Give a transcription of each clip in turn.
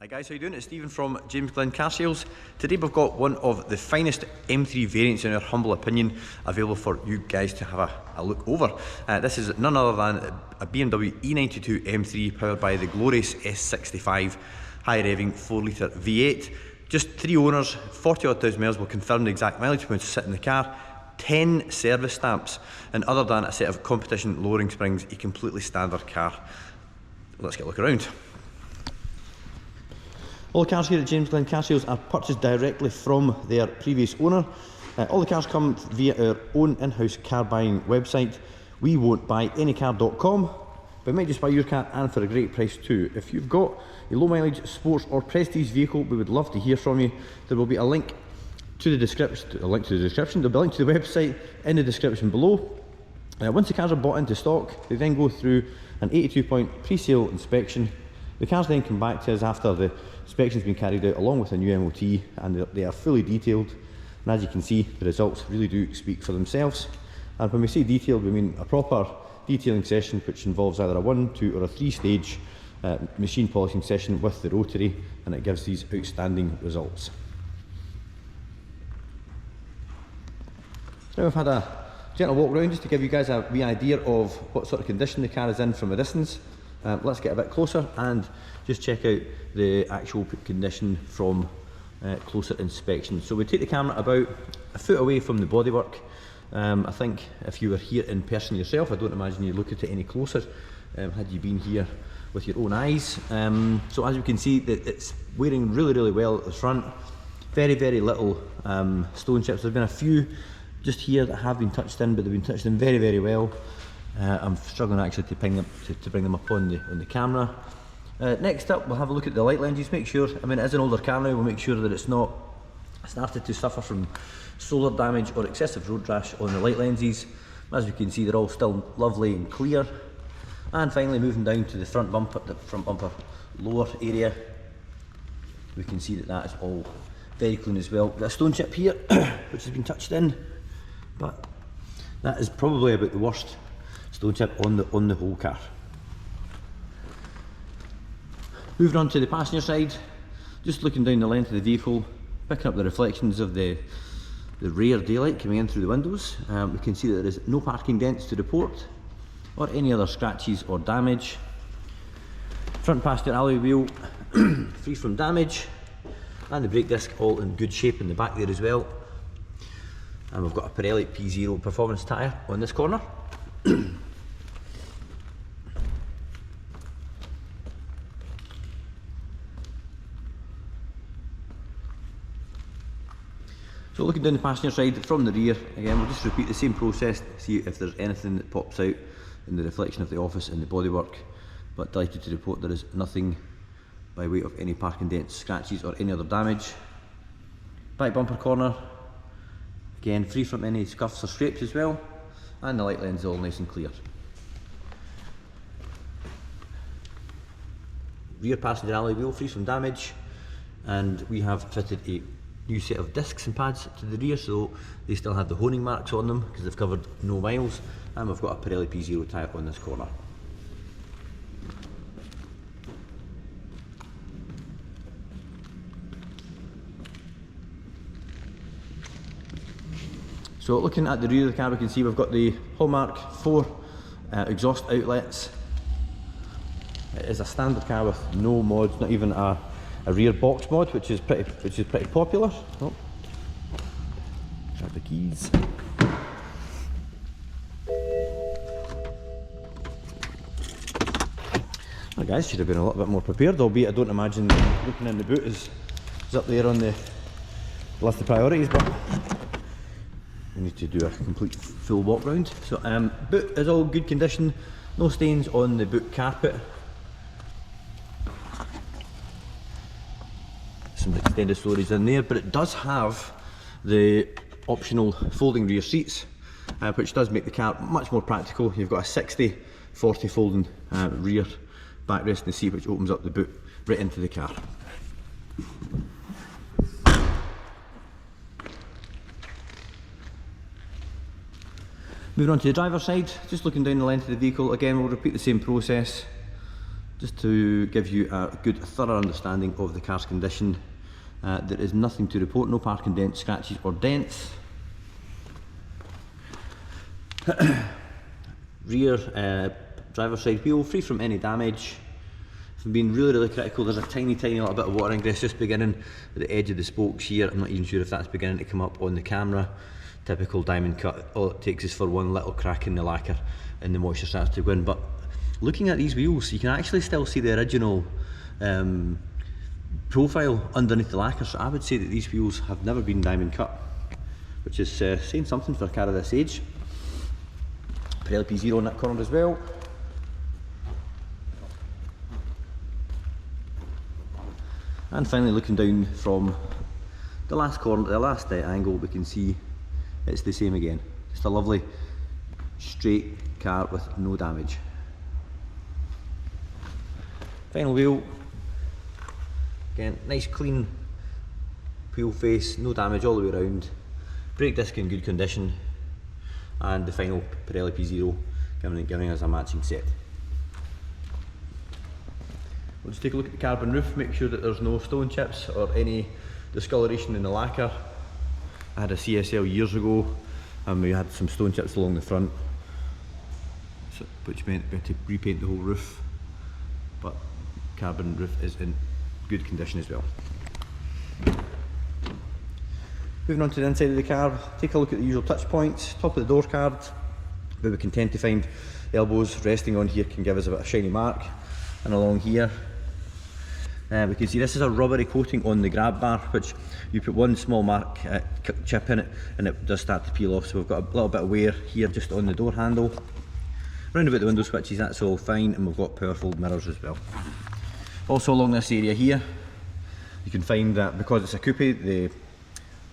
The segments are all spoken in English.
Hi guys, how you doing? It's Stephen from James Glen Car Sales. Today we've got one of the finest M3 variants in our humble opinion available for you guys to have a look over. This is none other than a BMW E92 M3 powered by the glorious S65 high revving 4 litre V8. Just 3 owners, 40 odd thousand miles. Will confirm the exact mileage when it's sit in the car. 10 service stamps, and other than a set of competition lowering springs, a completely standard car. Let's get a look around. All the cars here at James Glen Car Sales are purchased directly from their previous owner. All the cars come via our own in-house car buying website. We won't buy anycar.com, but we might just buy your car, and for a great price too. If you've got a low mileage, sports or prestige vehicle, we would love to hear from you. There will be a link to the description, there'll be a link to the website in the description below. Once the cars are bought into stock, they then go through an 82-point pre-sale inspection. The cars then come back to us after the inspection's been carried out along with a new MOT, and they are fully detailed. And as you can see, the results really do speak for themselves. And when we say detailed, we mean a proper detailing session which involves either a 1, 2 or a 3 stage machine polishing session with the rotary, and it gives these outstanding results. So now we've had a gentle walk around just to give you guys a wee idea of what sort of condition the car is in from a distance. Let's get a bit closer and just check out the actual condition from closer inspection. So we take the camera about a foot away from the bodywork. I think if you were here in person yourself, I don't imagine you'd look at it any closer had you been here with your own eyes. So as you can see, that it's wearing really well at the front. Very little stone chips. There's been a few just here that have been touched in, but they've been touched in very well. I'm struggling actually to bring them up on the camera. Next up, we'll have a look at the light lenses. Make sure, I mean, it is an older car now, we'll make sure that it's not started to suffer from solar damage or excessive road rash on the light lenses. As you can see, they're all still lovely and clear. And finally, moving down to the front bumper lower area, we can see that is all very clean as well. Got a stone chip here which has been touched in, but that is probably about the worst stone chip on the whole car. Moving on to the passenger side, just looking down the length of the vehicle, picking up the reflections of the rear daylight coming in through the windows. We can see that there is no parking dents to report or any other scratches or damage. Front passenger alloy wheel free from damage, and the brake disc all in good shape in the back there as well. And we've got a Pirelli P0 performance tyre on this corner. So looking down the passenger side from the rear, again we'll just repeat the same process, see if there's anything that pops out in the reflection of the office and the bodywork, but delighted to report there is nothing by way of any parking dents, scratches or any other damage. Back bumper corner, again free from any scuffs or scrapes as well, and the light lens is all nice and clear. Rear passenger alloy wheel free from damage, and we have fitted a new set of discs and pads to the rear, so they still have the honing marks on them because they've covered no miles, and we've got a Pirelli P0 tyre on this corner. So looking at the rear of the car, we can see we've got the Hallmark 4 exhaust outlets. It is a standard car with no mods, not even a rear box mod, which is pretty popular. Oh. Grab the keys. Well guys, should have been a little bit more prepared, albeit I don't imagine looking in the boot is up there on the list of priorities, but we need to do a complete full walk round. So boot is all good condition, no stains on the boot carpet. Some extended storage in there, but it does have the optional folding rear seats, which does make the car much more practical. You've got a 60-40 folding rear backrest in the seat, which opens up the boot right into the car. Moving on to the driver's side, just looking down the length of the vehicle, again we'll repeat the same process. just to give you a good thorough understanding of the car's condition. There is nothing to report, no parking dents, scratches or dents. Rear driver's side wheel free from any damage. If I'm being really critical, there's a tiny little bit of water ingress just beginning at the edge of the spokes here. I'm not even sure if that's beginning to come up on the camera. Typical diamond cut, all it takes is for one little crack in the lacquer and the moisture starts to go in. But looking at these wheels, you can actually still see the original profile underneath the lacquer, so I would say that these wheels have never been diamond cut, which is saying something for a car of this age. Pirelli P0 in that corner as well. And finally, looking down from the last corner, the last angle, we can see it's the same again. Just a lovely straight car with no damage. Final wheel, again, nice clean wheel face, no damage all the way around. Brake disc in good condition, and the final Pirelli P0 giving us a matching set. We'll just take a look at the carbon roof, make sure that there's no stone chips or any discoloration in the lacquer. I had a CSL years ago and we had some stone chips along the front, which meant we had to repaint the whole roof, but carbon roof is in good condition as well. Moving on to the inside of the car, take a look at the usual touch points. Top of the door card, where we can tend to find elbows resting on here, can give us a bit of shiny mark. And along here, we can see this is a rubbery coating on the grab bar, which you put one small mark chip in it and it does start to peel off. So we've got a little bit of wear here just on the door handle. Round about the window switches, that's all fine, and we've got powerful mirrors as well. Also along this area here, you can find that because it's a coupe, the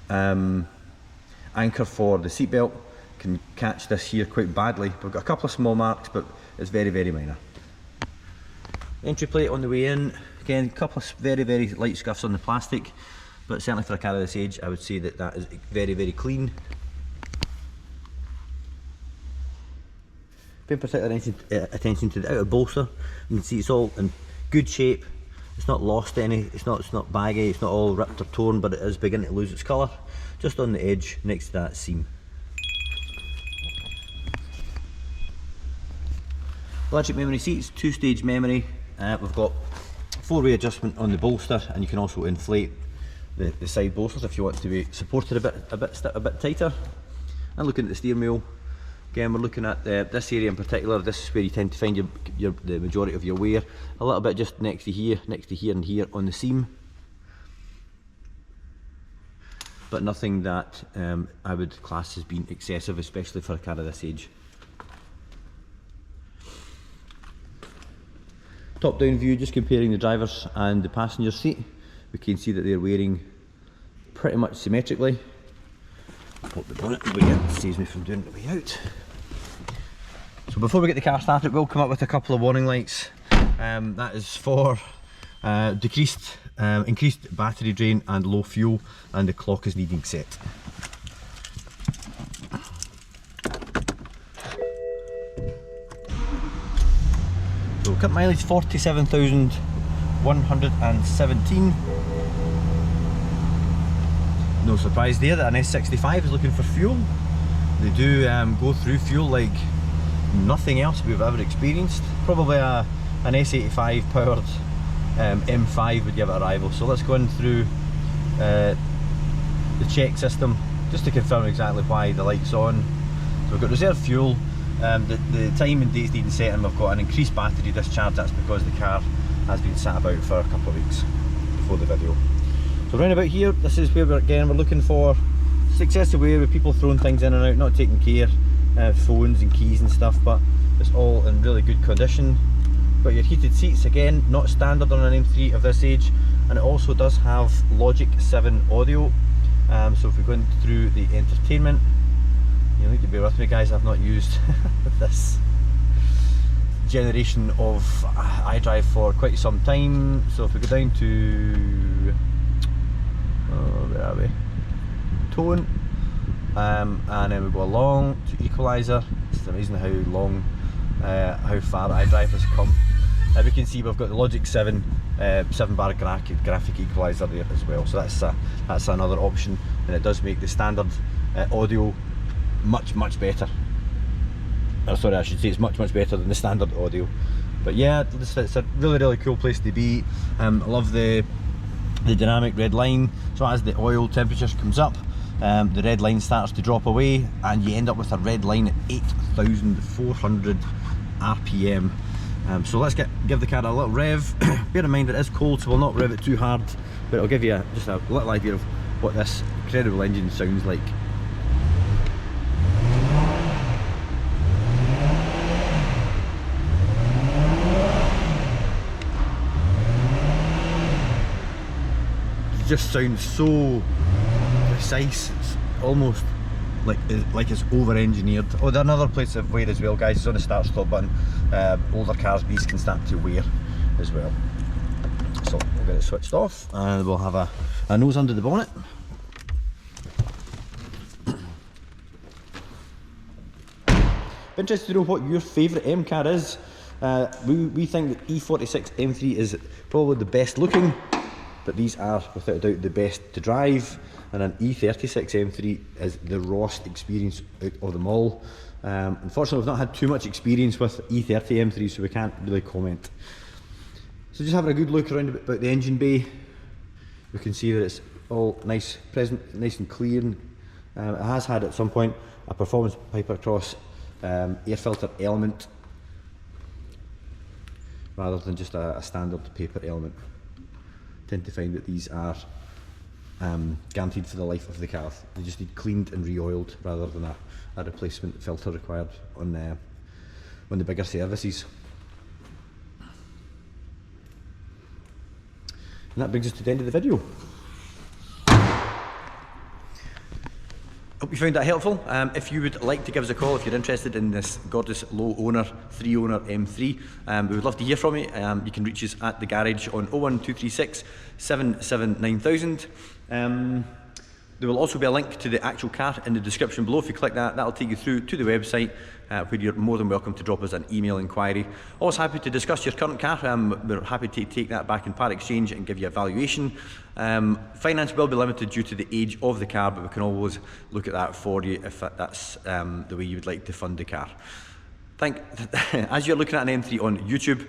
anchor for the seatbelt can catch this here quite badly. We've got a couple of small marks, but it's very minor. Entry plate on the way in, again, a couple of very light scuffs on the plastic, but certainly for a car of this age, I would say that that is very clean. Paying particular attention to the outer bolster, you can see it's all in good shape. It's not lost any, it's not baggy, it's not all ripped or torn, but it is beginning to lose its colour, just on the edge next to that seam. Electric memory seats, 2-stage memory. We've got 4-way adjustment on the bolster, and you can also inflate the side bolsters if you want to be supported a bit tighter. And looking at the steering wheel, again we're looking at this area in particular. This is where you tend to find the majority of your wear. A little bit just next to here and here on the seam, but nothing that I would class as being excessive, especially for a car of this age. Top down view, just comparing the driver's and the passenger seat, we can see that they're wearing pretty much symmetrically. Pop the bonnet way in, saves me from doing it way out. So before we get the car started, we'll come up with a couple of warning lights. That is for increased battery drain and low fuel, and the clock is needing set. So current mileage 47,117. No surprise there that an S65 is looking for fuel. They do go through fuel like nothing else we've ever experienced. Probably an S85 powered M5 would give it a rival. So let's go in through the check system just to confirm exactly why the light's on. So we've got reserve fuel. The time and date's needing setting, we've got an increased battery discharge. That's because the car has been sat about for a couple of weeks before the video. So round about here, this is where we're looking for excessive wear with people throwing things in and out, not taking care, phones and keys and stuff, but it's all in really good condition. Got your heated seats, again, not standard on an M3 of this age, and it also does have Logic 7 audio. So if we're going through the entertainment, you'll need to bear with me guys, I've not used this generation of iDrive for quite some time. So if we go down to, where are we? Tone, and then we go along to equalizer. It's amazing how far iDrive has come. we can see we've got the Logic 7 7-bar graphic equalizer there as well, so that's another option, and it does make the standard audio much better. Or sorry, I should say it's much better than the standard audio. But yeah, it's a really cool place to be. I love the dynamic red line, so as the oil temperature comes up, the red line starts to drop away, and you end up with a red line at 8,400 RPM. So let's give the car a little rev. Bear in mind it is cold, so we'll not rev it too hard, but it'll give you just a little idea of what this incredible engine sounds like. It just sounds so precise, it's almost like it's over-engineered. Oh, another place of wear as well, guys, is on the start-stop button. Older cars, these can start to wear as well. So we'll get it switched off, and we'll have a nose under the bonnet. Be interested to know what your favourite M car is. We think that E46 M3 is probably the best looking, but these are without a doubt the best to drive, and an E36 M3 is the rawest experience out of them all. Unfortunately, we've not had too much experience with E30 M3, so we can't really comment. So just having a good look around about the engine bay, we can see that it's all nice and clean. It has had at some point a performance pipe across air filter element, rather than just a standard paper element. Tend to find that these are guaranteed for the life of the car. They just need cleaned and re-oiled rather than a replacement filter required on the bigger services. And that brings us to the end of the video. Hope you found that helpful. If you would like to give us a call, if you're interested in this gorgeous low owner 3-owner M3, we would love to hear from you. You can reach us at the garage on 01236 77 9000. There will also be a link to the actual car in the description below. If you click that, that'll take you through to the website, where you're more than welcome to drop us an email inquiry. Always happy to discuss your current car. We're happy to take that back in part exchange and give you a valuation. Finance will be limited due to the age of the car, but we can always look at that for you if that's the way you would like to fund the car. As you're looking at an M3 on YouTube,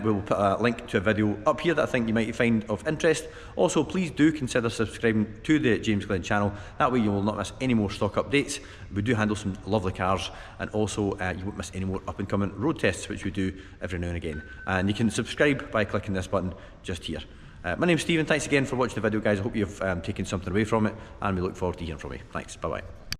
we will put a link to a video up here that I think you might find of interest. Also, please do consider subscribing to the James Glen channel. That way you will not miss any more stock updates. We do handle some lovely cars, and also you won't miss any more up and coming road tests, which we do every now and again. And you can subscribe by clicking this button just here. My name's Stephen. Thanks again for watching the video, guys. I hope you've taken something away from it, and we look forward to hearing from you. Thanks. Bye bye.